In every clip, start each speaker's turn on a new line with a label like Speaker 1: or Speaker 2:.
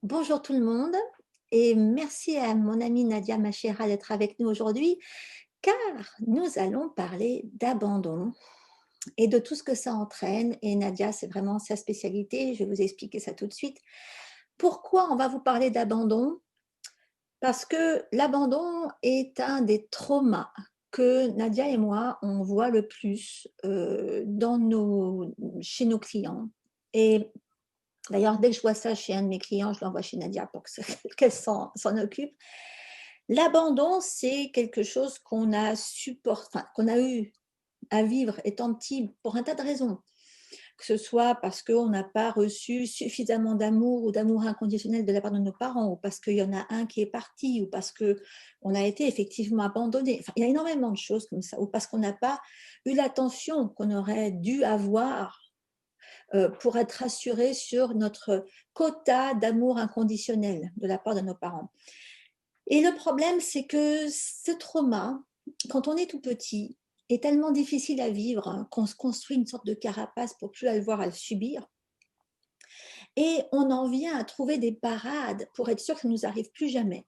Speaker 1: Bonjour tout le monde et merci à mon amie Nadia Machera d'être avec nous aujourd'hui car nous allons parler d'abandon et de tout ce que ça entraîne. Et Nadia, c'est vraiment sa spécialité. Je vais vous expliquer ça tout de suite. Pourquoi on va vous parler d'abandon? Parce que l'abandon est un des traumas que Nadia et moi, on voit le plus chez nos clients. Et d'ailleurs, dès que je vois ça chez un de mes clients, je l'envoie chez Nadia pour qu'elle s'en occupe. L'abandon, c'est quelque chose qu'on a eu à vivre étant petit pour un tas de raisons. Que ce soit parce qu'on n'a pas reçu suffisamment d'amour ou d'amour inconditionnel de la part de nos parents, ou parce qu'il y en a un qui est parti, ou parce qu'on a été effectivement abandonné. Enfin, il y a énormément de choses comme ça, ou parce qu'on n'a pas eu l'attention qu'on aurait dû avoir pour être rassuré sur notre quota d'amour inconditionnel de la part de nos parents. Et le problème, c'est que ce trauma, quand on est tout petit, est tellement difficile à vivre qu'on se construit une sorte de carapace pour plus le voir à le subir. Et on en vient à trouver des parades pour être sûr que ça ne nous arrive plus jamais.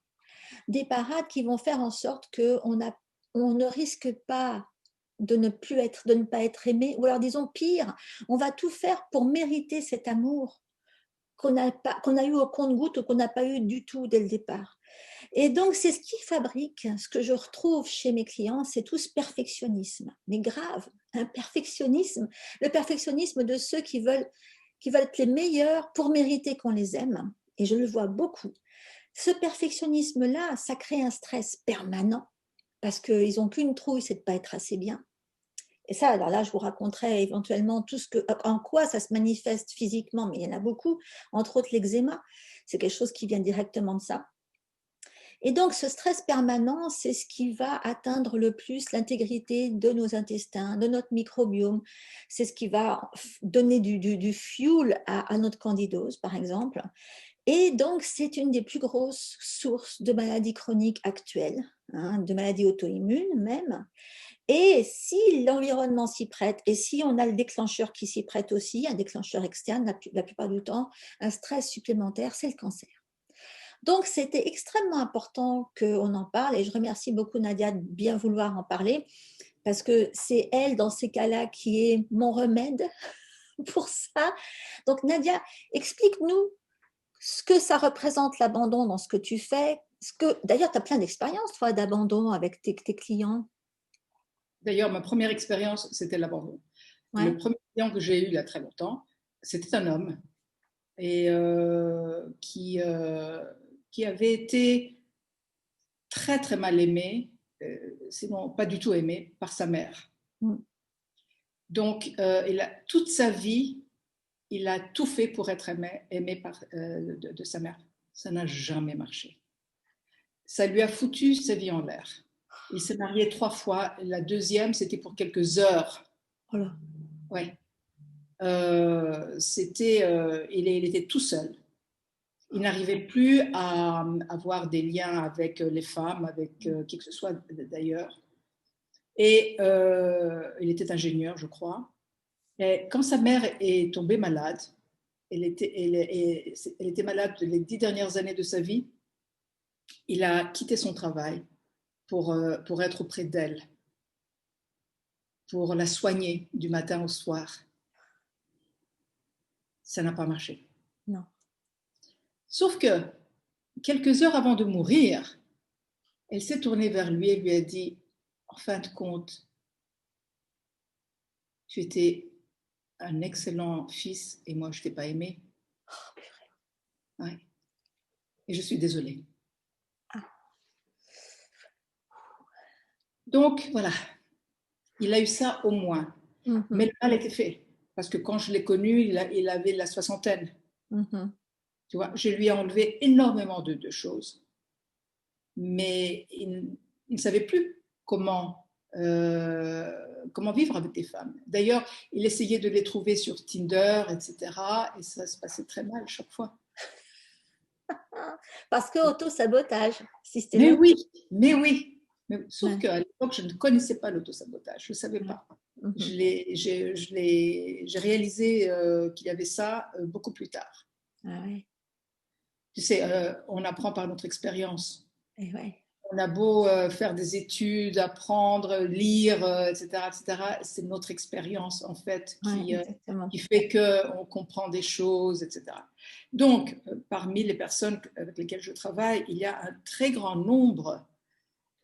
Speaker 1: Des parades qui vont faire en sorte on ne risque pas de ne pas être aimé, ou alors disons pire, on va tout faire pour mériter cet amour qu'on a eu au compte-gouttes ou qu'on n'a pas eu du tout dès le départ. Et donc, c'est ce qui fabrique, ce que je retrouve chez mes clients, c'est tout ce perfectionnisme, mais grave, un perfectionnisme, le perfectionnisme de ceux qui veulent être les meilleurs pour mériter qu'on les aime, et je le vois beaucoup. Ce perfectionnisme-là, ça crée un stress permanent, parce qu'ils n'ont qu'une trouille, c'est de ne pas être assez bien. Et ça, alors là, je vous raconterai éventuellement en quoi ça se manifeste physiquement, mais il y en a beaucoup, entre autres l'eczéma, c'est quelque chose qui vient directement de ça. Et donc, ce stress permanent, c'est ce qui va atteindre le plus l'intégrité de nos intestins, de notre microbiome. C'est ce qui va donner du fuel à notre candidose, par exemple. Et donc, c'est une des plus grosses sources de maladies chroniques actuelles, hein, de maladies auto-immunes même. Et si l'environnement s'y prête, et si on a le déclencheur qui s'y prête aussi, un déclencheur externe, la plupart du temps, un stress supplémentaire, c'est le cancer. Donc, c'était extrêmement important qu'on en parle et je remercie beaucoup Nadia de bien vouloir en parler parce que c'est elle, dans ces cas-là, qui est mon remède pour ça. Donc, Nadia, explique-nous ce que ça représente l'abandon dans ce que tu fais. D'ailleurs, tu as plein d'expériences, toi, d'abandon avec tes clients.
Speaker 2: D'ailleurs, ma première expérience, c'était l'abandon. Le
Speaker 1: Ouais.
Speaker 2: premier client que j'ai eu il y a très longtemps, c'était un homme et qui avait été très très mal aimé, sinon pas du tout aimé, par sa mère.
Speaker 1: Mm.
Speaker 2: Donc, toute sa vie, il a tout fait pour être aimé de sa mère. Ça n'a jamais marché. Ça lui a foutu sa vie en l'air. Il s'est marié 3 fois. La deuxième, c'était pour quelques heures.
Speaker 1: Voilà.
Speaker 2: Ouais. Il était tout seul. Il n'arrivait plus à avoir des liens avec les femmes, avec qui que ce soit d'ailleurs. Et il était ingénieur, je crois. Et quand sa mère est tombée malade, elle était malade les 10 dernières années de sa vie, il a quitté son travail pour être auprès d'elle, pour la soigner du matin au soir. Ça n'a pas marché.
Speaker 1: Non.
Speaker 2: Sauf que quelques heures avant de mourir, elle s'est tournée vers lui et lui a dit, en fin de compte, tu étais un excellent fils et moi je ne t'ai pas aimé. Ouais. Et je suis désolée. Donc voilà, il a eu ça au moins. Mais
Speaker 1: Mhm.
Speaker 2: le mal était fait. Parce que quand je l'ai connu, il avait la soixantaine.
Speaker 1: Mhm.
Speaker 2: Tu vois, je lui ai enlevé énormément de choses. Mais il ne savait plus comment vivre avec des femmes. D'ailleurs, il essayait de les trouver sur Tinder, etc. Et ça se passait très mal chaque fois.
Speaker 1: Parce que auto-sabotage
Speaker 2: Mais
Speaker 1: systématique.
Speaker 2: oui, mais oui. Sauf
Speaker 1: Ouais.
Speaker 2: qu'à l'époque, je ne connaissais pas l'autosabotage. Je ne savais
Speaker 1: Ouais.
Speaker 2: pas.
Speaker 1: Mhm.
Speaker 2: J'ai réalisé qu'il y avait ça beaucoup plus tard.
Speaker 1: Ah ouais.
Speaker 2: Tu sais, on apprend par notre expérience.
Speaker 1: Et ouais,
Speaker 2: On a beau faire des études, apprendre, lire, etc., etc., c'est notre expérience en fait
Speaker 1: ouais, exactement.
Speaker 2: qui fait qu'on comprend des choses, etc. Donc, parmi les personnes avec lesquelles je travaille, il y a un très grand nombre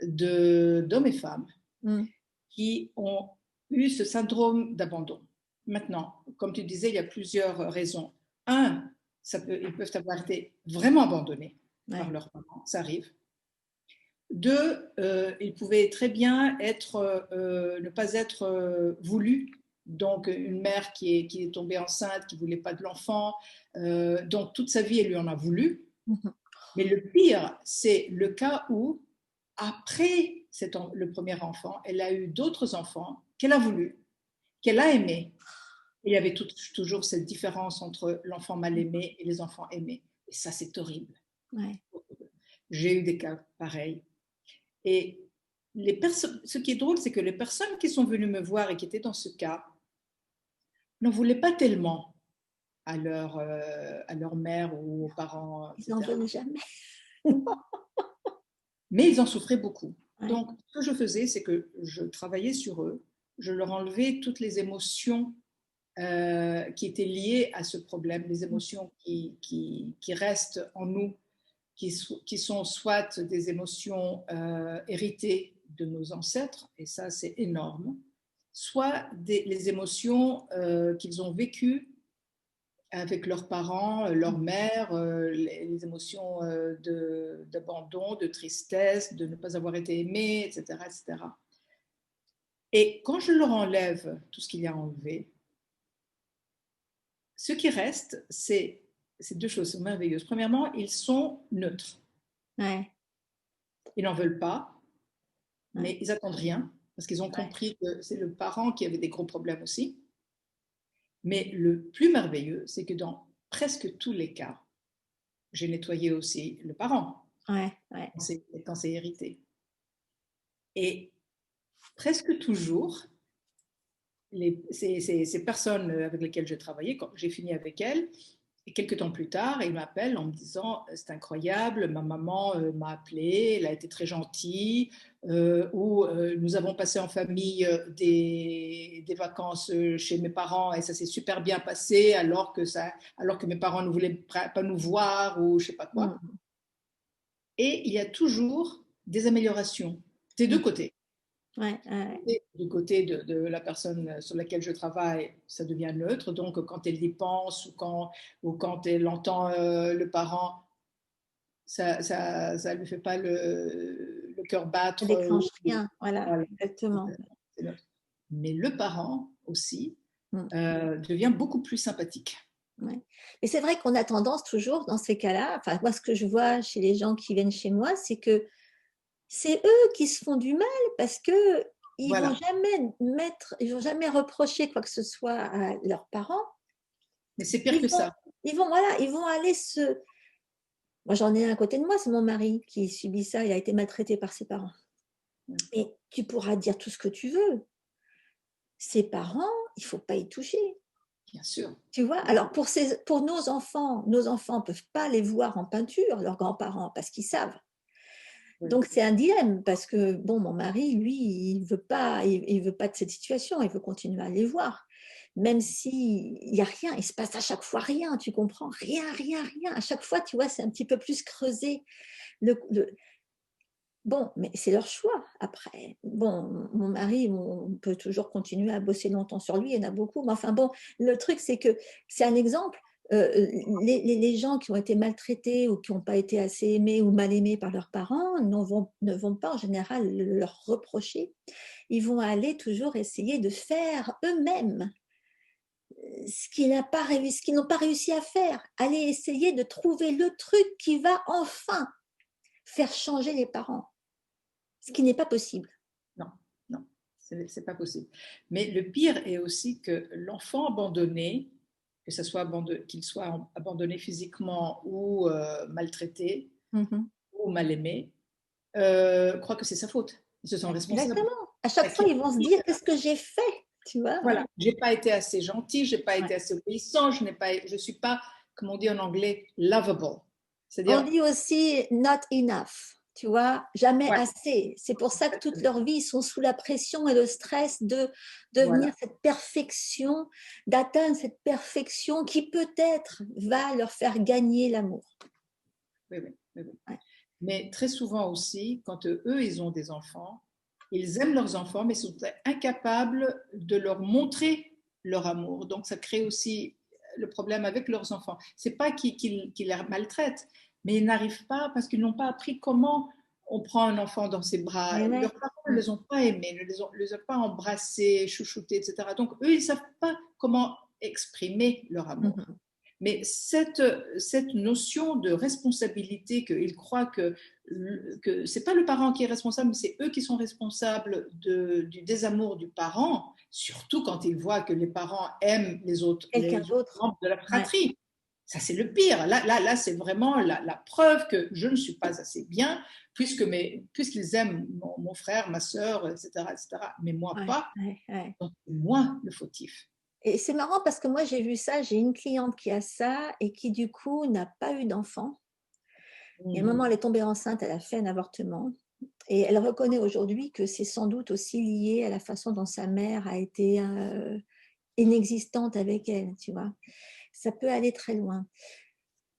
Speaker 2: d'hommes et femmes
Speaker 1: Mm.
Speaker 2: qui ont eu ce syndrome d'abandon. Maintenant, comme tu disais, il y a plusieurs raisons. Un, ils peuvent avoir été vraiment abandonnés par
Speaker 1: Ouais.
Speaker 2: leurs parents, ça arrive. Deux, ils pouvaient très bien ne pas être voulus. Donc, une mère qui est tombée enceinte, qui ne voulait pas de l'enfant. Donc, toute sa vie, elle lui en a voulu.
Speaker 1: Mhm.
Speaker 2: Mais le pire, c'est le cas où, après le premier enfant, elle a eu d'autres enfants qu'elle a voulu, qu'elle a aimés. Il y avait toujours cette différence entre l'enfant mal aimé et les enfants aimés. Et ça, c'est horrible.
Speaker 1: Ouais.
Speaker 2: J'ai eu des cas pareils. Et ce qui est drôle, c'est que les personnes qui sont venues me voir et qui étaient dans ce cas n'en voulaient pas tellement à leur mère ou aux parents,
Speaker 1: Ils n'en
Speaker 2: etc.
Speaker 1: veulent jamais.
Speaker 2: Mais ils en souffraient beaucoup.
Speaker 1: Ouais.
Speaker 2: Donc, ce que je faisais, c'est que je travaillais sur eux, je leur enlevais toutes les émotions qui étaient liées à ce problème, les émotions qui restent en nous, qui sont soit des émotions héritées de nos ancêtres, et ça c'est énorme, soit les émotions qu'ils ont vécues avec leurs parents, leur mère, les émotions d'abandon, de tristesse, de ne pas avoir été aimé, etc., etc. Et quand je leur enlève tout ce qu'il y a enlevé, ce qui reste, c'est deux choses merveilleuses. Premièrement, ils sont neutres.
Speaker 1: Ouais.
Speaker 2: Ils n'en veulent pas,
Speaker 1: Ouais.
Speaker 2: mais ils n'attendent rien parce qu'ils ont
Speaker 1: Ouais.
Speaker 2: compris que c'est le parent qui avait des gros problèmes aussi. Mais le plus merveilleux, c'est que dans presque tous les cas, j'ai nettoyé aussi le parent
Speaker 1: Ouais. Ouais.
Speaker 2: quand c'est hérité. Et presque toujours, ces personnes avec lesquelles j'ai travaillé, quand j'ai fini avec elles, et quelques temps plus tard, ils m'appellent en me disant c'est incroyable, ma maman m'a appelé, elle a été très gentille, ou nous avons passé en famille des vacances chez mes parents et ça s'est super bien passé alors que mes parents ne voulaient pas nous voir ou je sais pas quoi.
Speaker 1: Mm.
Speaker 2: Et il y a toujours des améliorations des deux
Speaker 1: Mm.
Speaker 2: côtés.
Speaker 1: Ouais. Ouais.
Speaker 2: Du côté de la personne sur laquelle je travaille, ça devient neutre. Donc, quand elle y pense ou quand elle entend le parent, ça ne lui fait pas le cœur
Speaker 1: Ça
Speaker 2: battre.
Speaker 1: déclenche rien. Voilà,
Speaker 2: Voilà,
Speaker 1: exactement.
Speaker 2: c'est neutre. Mais le parent aussi
Speaker 1: Mm.
Speaker 2: devient beaucoup plus sympathique.
Speaker 1: Ouais. Et c'est vrai qu'on a tendance toujours dans ces cas-là, enfin moi ce que je vois chez les gens qui viennent chez moi, c'est que c'est eux qui se font du mal parce que
Speaker 2: Voilà.
Speaker 1: ils vont jamais reprocher quoi que ce soit à leurs parents.
Speaker 2: Mais c'est pire
Speaker 1: Ils
Speaker 2: que
Speaker 1: vont,
Speaker 2: ça.
Speaker 1: voilà, ils vont aller se. Moi j'en ai un à côté de moi, c'est mon mari qui subit ça. Il a été maltraité par ses parents. Et tu pourras dire tout ce que tu veux. Ses parents, il faut pas y toucher.
Speaker 2: Bien sûr.
Speaker 1: Tu vois, alors pour nos enfants ne peuvent pas les voir en peinture, leurs grands-parents, parce qu'ils savent.
Speaker 2: Oui.
Speaker 1: Donc c'est un dilemme, parce que bon, mon mari, lui, il veut pas de cette situation, il veut continuer à les voir. Même s'il n'y a rien, il se passe à chaque fois rien, tu comprends? Rien, rien, rien. À chaque fois, tu vois, c'est un petit peu plus creusé. Le, Bon, mais c'est leur choix après. Bon, mon mari, on peut toujours continuer à bosser longtemps sur lui, il y en a beaucoup, mais enfin bon, le truc c'est que c'est un exemple, les gens qui ont été maltraités ou qui n'ont pas été assez aimés ou mal aimés par leurs parents ne vont pas en général leur reprocher. Ils vont aller toujours essayer de faire eux-mêmes ce qu'ils n'ont pas réussi à faire. Aller essayer de trouver le truc qui va enfin faire changer les parents. Ce qui n'est pas possible.
Speaker 2: Non, non, c'est pas possible. Mais le pire est aussi que l'enfant abandonné, que ce soit qu'il soit abandonné physiquement ou maltraité
Speaker 1: Mmh.
Speaker 2: ou mal aimé, croit que c'est sa faute. Il se sent responsable.
Speaker 1: Exactement. À chaque fois, ils vont se dire: «Qu'est-ce que j'ai fait?» Tu vois?
Speaker 2: Voilà, j'ai pas été assez gentil, j'ai pas
Speaker 1: Ouais,
Speaker 2: été assez obéissant, je suis pas, comme on dit en anglais, lovable.
Speaker 1: On
Speaker 2: C'est-à-dire,
Speaker 1: dit aussi not enough, tu vois, jamais
Speaker 2: ouais,
Speaker 1: assez. C'est pour ça que toute leur vie, ils sont sous la pression et le stress de devenir
Speaker 2: voilà.
Speaker 1: cette perfection, d'atteindre cette perfection qui peut-être va leur faire gagner l'amour.
Speaker 2: Oui, oui, oui, oui.
Speaker 1: Ouais.
Speaker 2: Mais très souvent aussi, quand eux, ils ont des enfants, ils aiment leurs enfants, mais sont incapables de leur montrer leur amour. Donc, ça crée aussi le problème avec leurs enfants. C'est pas qu'ils les maltraitent, mais ils n'arrivent pas parce qu'ils n'ont pas appris comment on prend un enfant dans ses bras.
Speaker 1: Mais ouais.
Speaker 2: Leurs parents ne les ont pas aimés, ne les ont pas embrassés, chouchoutés, etc. Donc, eux, ils ne savent pas comment exprimer leur amour.
Speaker 1: Mhm.
Speaker 2: Mais cette notion de responsabilité, qu'ils croient que ce n'est pas le parent qui est responsable, mais c'est eux qui sont responsables du désamour du parent, surtout quand ils voient que les parents aiment les
Speaker 1: Quelqu'un
Speaker 2: autres
Speaker 1: d'autre.
Speaker 2: membres de la
Speaker 1: Ouais.
Speaker 2: fratrie. Ça, c'est le pire. Là c'est vraiment la preuve que je ne suis pas assez bien, puisqu'ils aiment mon frère, ma soeur, etc., etc., mais moi
Speaker 1: Ouais.
Speaker 2: pas.
Speaker 1: Ouais. Ouais.
Speaker 2: Donc, c'est moi le fautif.
Speaker 1: Et c'est marrant parce que moi, j'ai vu ça, j'ai une cliente qui a ça et qui, du coup, n'a pas eu d'enfant. Et à un moment, elle est tombée enceinte, elle a fait un avortement. Et elle reconnaît aujourd'hui que c'est sans doute aussi lié à la façon dont sa mère a été inexistante avec elle, tu vois. Ça peut aller très loin.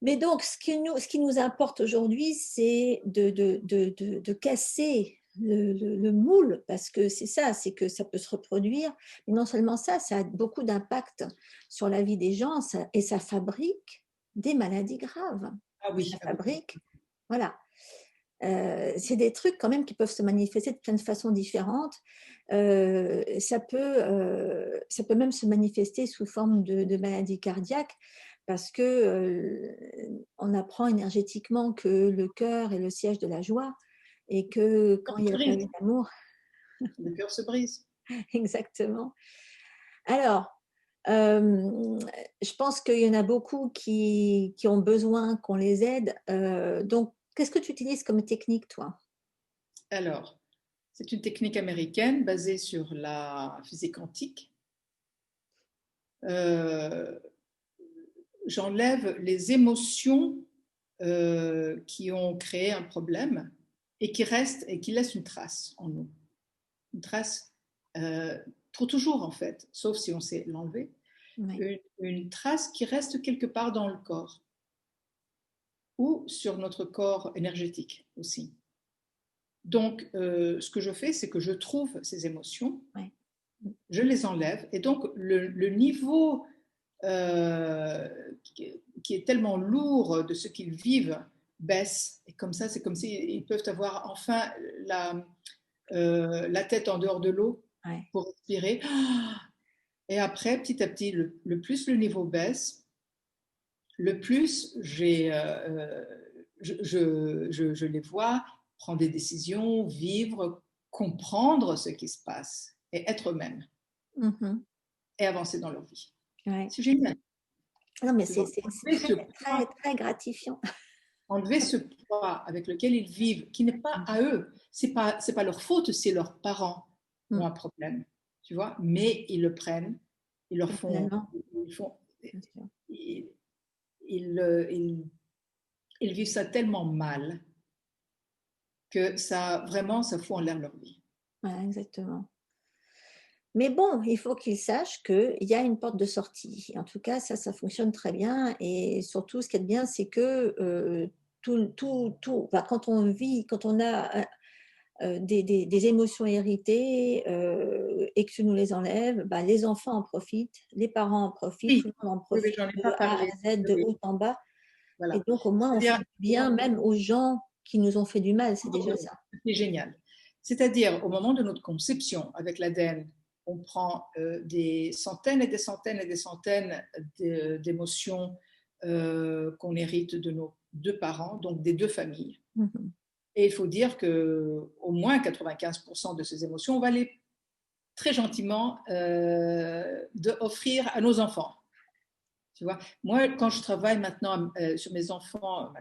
Speaker 1: Mais donc, ce qui nous importe aujourd'hui, c'est de casser le moule, parce que c'est ça, c'est que ça peut se reproduire. Mais non seulement ça, ça a beaucoup d'impact sur la vie des gens et ça fabrique des maladies graves.
Speaker 2: Ah oui,
Speaker 1: Ça
Speaker 2: ah oui.
Speaker 1: fabrique, voilà. C'est des trucs quand même qui peuvent se manifester de plein de façons différentes. Ça peut même se manifester sous forme de maladie cardiaque parce que on apprend énergétiquement que le cœur est le siège de la joie et que quand il n'y a pas eu d'amour,
Speaker 2: Le cœur se brise.
Speaker 1: exactement. Alors, je pense qu'il y en a beaucoup qui ont besoin qu'on les aide. Donc, qu'est-ce que tu utilises comme technique, toi?
Speaker 2: Alors, c'est une technique américaine basée sur la physique quantique. Euh, J'enlève les émotions qui ont créé un problème et qui restent et qui laissent une trace en nous. Une trace pour toujours en fait, sauf si on sait l'enlever.
Speaker 1: Oui.
Speaker 2: Une trace qui reste quelque part dans le corps ou sur notre corps énergétique aussi. Donc, ce que je fais, c'est que je trouve ces émotions,
Speaker 1: Ouais.
Speaker 2: je les enlève, et donc le niveau euh, qui est tellement lourd de ce qu'ils vivent baisse. Et comme ça, c'est comme s'ils peuvent avoir enfin la tête en dehors de l'eau
Speaker 1: Ouais.
Speaker 2: pour respirer. Et après, petit à petit, le plus le niveau baisse, le plus je les vois prendre des décisions, vivre, comprendre ce qui se passe et être eux-mêmes
Speaker 1: Mhm.
Speaker 2: et avancer dans leur vie.
Speaker 1: Ouais.
Speaker 2: C'est génial.
Speaker 1: Non, mais
Speaker 2: Tu vois,
Speaker 1: c'est
Speaker 2: enlever ce
Speaker 1: très,
Speaker 2: poids,
Speaker 1: très gratifiant.
Speaker 2: enlever ce poids avec lequel ils vivent, qui n'est pas à eux, c'est pas leur faute si leurs parents ont
Speaker 1: Mm.
Speaker 2: un problème, tu vois, mais ils le prennent, ils leur font,
Speaker 1: Personnellement,
Speaker 2: ils font,
Speaker 1: bien sûr.
Speaker 2: ils, ils, ils vivent ça tellement mal que ça vraiment ça fout en l'air leur vie.
Speaker 1: Voilà, exactement. Mais bon, il faut qu'ils sachent qu'il y a une porte de sortie. En tout cas, ça fonctionne très bien. Et surtout, ce qui est bien, c'est que enfin, quand on vit, quand on a des émotions héritées et que tu nous les enlèves, bah, les enfants en profitent, les parents en profitent, tout
Speaker 2: Oui,
Speaker 1: le monde en
Speaker 2: oui, oui,
Speaker 1: profite
Speaker 2: j'en ai
Speaker 1: de
Speaker 2: pas
Speaker 1: A
Speaker 2: parlé.
Speaker 1: à Z, de
Speaker 2: Oui,
Speaker 1: haut en bas. Et
Speaker 2: voilà.
Speaker 1: donc, au moins, on fait
Speaker 2: C'est-à-dire,
Speaker 1: du bien même aux gens qui nous ont fait du mal. C'est déjà ça.
Speaker 2: c'est génial. C'est-à-dire, au moment de notre conception, avec l'ADN, on prend des centaines et des centaines et des centaines d'émotions qu'on hérite de nos deux parents, donc des deux familles.
Speaker 1: Mhm.
Speaker 2: Et il faut dire qu'au moins 95% de ces émotions, on va les très gentiment offrir à nos enfants. Tu vois, moi, quand je travaille maintenant sur mes enfants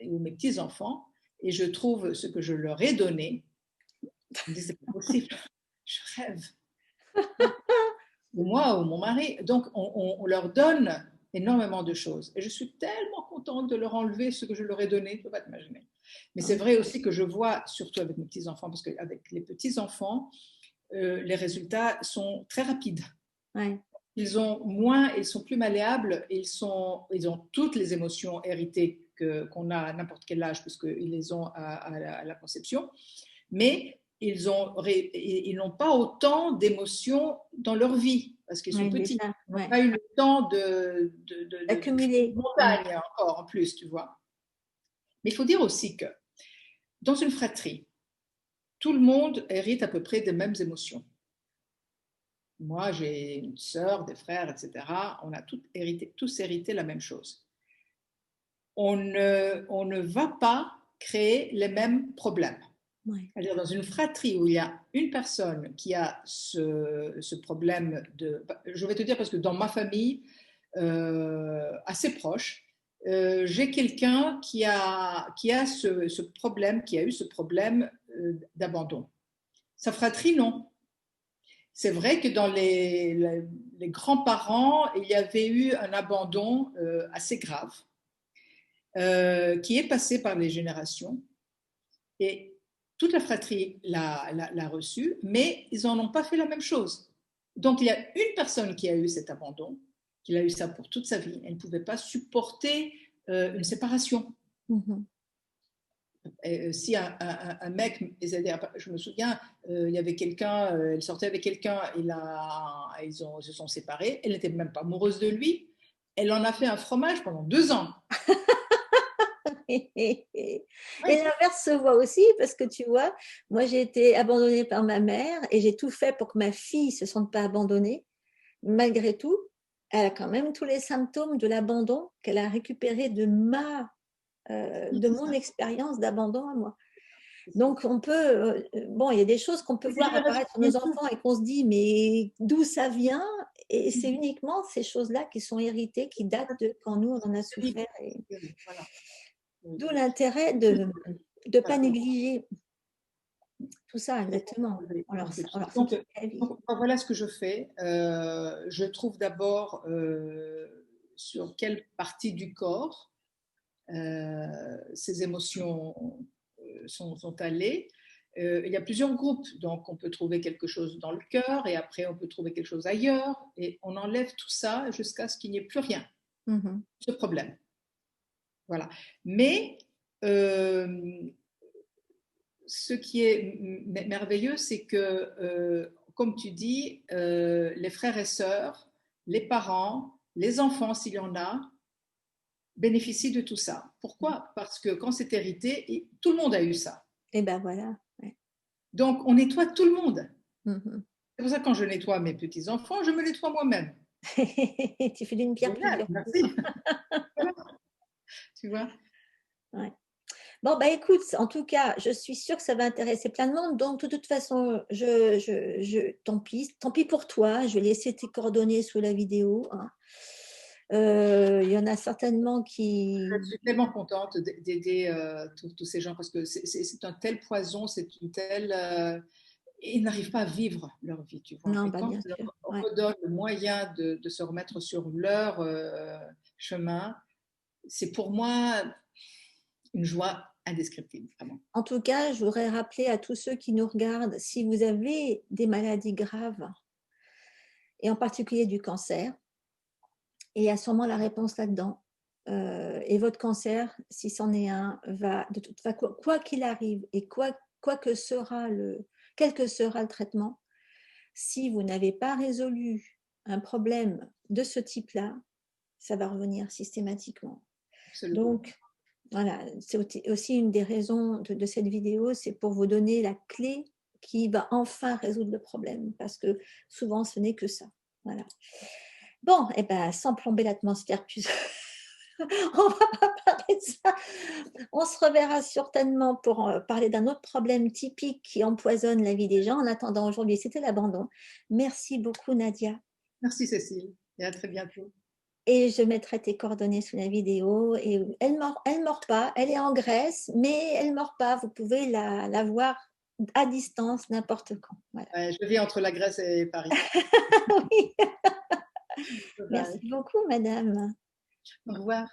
Speaker 2: ou mes petits-enfants, et je trouve ce que je leur ai donné, je me dis, c'est pas possible, je rêve. Ou moi ou mon mari. Donc, on leur donne énormément de choses. Et je suis tellement contente de leur enlever ce que je leur ai donné, tu ne peux pas t'imaginer. Mais c'est
Speaker 1: Ouais.
Speaker 2: vrai aussi que je vois, surtout avec mes petits-enfants, parce qu'avec les petits-enfants, les résultats sont très rapides.
Speaker 1: Ouais.
Speaker 2: Ils sont plus malléables, ils ont toutes les émotions héritées qu'on a à n'importe quel âge, puisqu'ils les ont à la conception, mais ils n'ont pas autant d'émotions dans leur vie, parce qu'ils sont
Speaker 1: Ouais,
Speaker 2: petits.
Speaker 1: déjà,
Speaker 2: Ils n'ont
Speaker 1: ouais.
Speaker 2: pas eu le temps de faire une
Speaker 1: Accumuler.
Speaker 2: montagne encore en plus, tu vois. Mais il faut dire aussi que dans une fratrie, tout le monde hérite à peu près des mêmes émotions. Moi, j'ai une sœur, des frères, etc. On a tous hérité la même chose. On ne va pas créer les mêmes problèmes.
Speaker 1: Ouais.
Speaker 2: C'est-à-dire dans une fratrie où il y a une personne qui a ce problème de... Je vais te dire parce que dans ma famille, assez proche, j'ai quelqu'un qui a ce problème, qui a eu ce problème d'abandon. Sa fratrie, non. C'est vrai que dans les grands-parents, il y avait eu un abandon assez grave qui est passé par les générations. Et toute la fratrie l'a reçu, mais ils n'en ont pas fait la même chose. Donc il y a une personne qui a eu cet abandon, qui a eu ça pour toute sa vie. Elle ne pouvait pas supporter une séparation.
Speaker 1: Mhm.
Speaker 2: Si un mec, je me souviens, il y avait quelqu'un, elle sortait avec quelqu'un, ils se sont séparés, elle n'était même pas amoureuse de lui, elle en a fait un fromage pendant 2 ans.
Speaker 1: Et
Speaker 2: Oui.
Speaker 1: l'inverse se voit aussi parce que tu vois, moi j'ai été abandonnée par ma mère et j'ai tout fait pour que ma fille ne se sente pas abandonnée. Malgré tout, elle a quand même tous les symptômes de l'abandon qu'elle a récupéré de mon expérience d'abandon à moi. Donc on peut, bon, il y a des choses qu'on peut voir apparaître sur nos enfants et qu'on se dit mais d'où ça vient? Et c'est uniquement ces choses-là qui sont héritées, qui datent de quand nous on en a souffert.
Speaker 2: Voilà.
Speaker 1: D'où l'intérêt de ne pas
Speaker 2: Voilà.
Speaker 1: négliger tout ça, exactement.
Speaker 2: Donc, voilà ce que je fais. Je trouve d'abord sur quelle partie du corps ces émotions sont allées. Il y a plusieurs groupes, donc on peut trouver quelque chose dans le cœur et après on peut trouver quelque chose ailleurs et on enlève tout ça jusqu'à ce qu'il n'y ait plus rien, ce problème. Voilà. Mais ce qui est merveilleux, c'est que, comme tu dis, les frères et sœurs, les parents, les enfants, s'il y en a, bénéficient de tout ça. Pourquoi? Parce que quand c'est hérité, tout le monde a eu ça.
Speaker 1: Et ben voilà. Ouais.
Speaker 2: Donc, on nettoie tout le monde. C'est pour ça que quand je nettoie mes petits-enfants, je me nettoie moi-même.
Speaker 1: Tu fais d'une pierre
Speaker 2: Génial,
Speaker 1: plusieurs.
Speaker 2: merci. Tu vois?
Speaker 1: Ouais. Bon, bah écoute, en tout cas, je suis sûre que ça va intéresser plein de monde. Donc, de toute façon, tant pis pour toi. Je vais laisser tes coordonnées sous la vidéo. Hein. Il y en a certainement qui...
Speaker 2: Je suis tellement contente d'aider tous ces gens parce que c'est un tel poison, c'est une telle... ils n'arrivent pas à vivre leur vie, tu vois.
Speaker 1: Non,
Speaker 2: Et
Speaker 1: bah
Speaker 2: quand
Speaker 1: bien sûr.
Speaker 2: on
Speaker 1: Ouais.
Speaker 2: me donne le moyen de se remettre sur leur chemin, c'est pour moi une joie indescriptible, vraiment.
Speaker 1: En tout cas, je voudrais rappeler à tous ceux qui nous regardent, si vous avez des maladies graves, et en particulier du cancer, et il y a sûrement la réponse là-dedans. Et votre cancer, si c'en est un, va de toute façon, quoi qu'il arrive et quel que sera le traitement, si vous n'avez pas résolu un problème de ce type-là, ça va revenir systématiquement.
Speaker 2: Absolument.
Speaker 1: Donc, voilà, c'est aussi une des raisons de cette vidéo, c'est pour vous donner la clé qui va enfin résoudre le problème, parce que souvent, ce n'est que ça. Voilà. Bon, et ben, sans plomber l'atmosphère plus... on va pas parler de ça. On se reverra certainement pour parler d'un autre problème typique qui empoisonne la vie des gens. En attendant, aujourd'hui, c'était l'abandon. Merci beaucoup, Nadia.
Speaker 2: Merci, Cécile, et à très bientôt.
Speaker 1: Et je mettrai tes coordonnées sous la vidéo. Et elle mord pas, elle est en Grèce, mais elle mord pas. Vous pouvez la voir à distance n'importe quand. Voilà.
Speaker 2: Je vis entre la Grèce et Paris.
Speaker 1: Oui.
Speaker 2: Courage.
Speaker 1: Merci beaucoup, madame.
Speaker 2: Au revoir.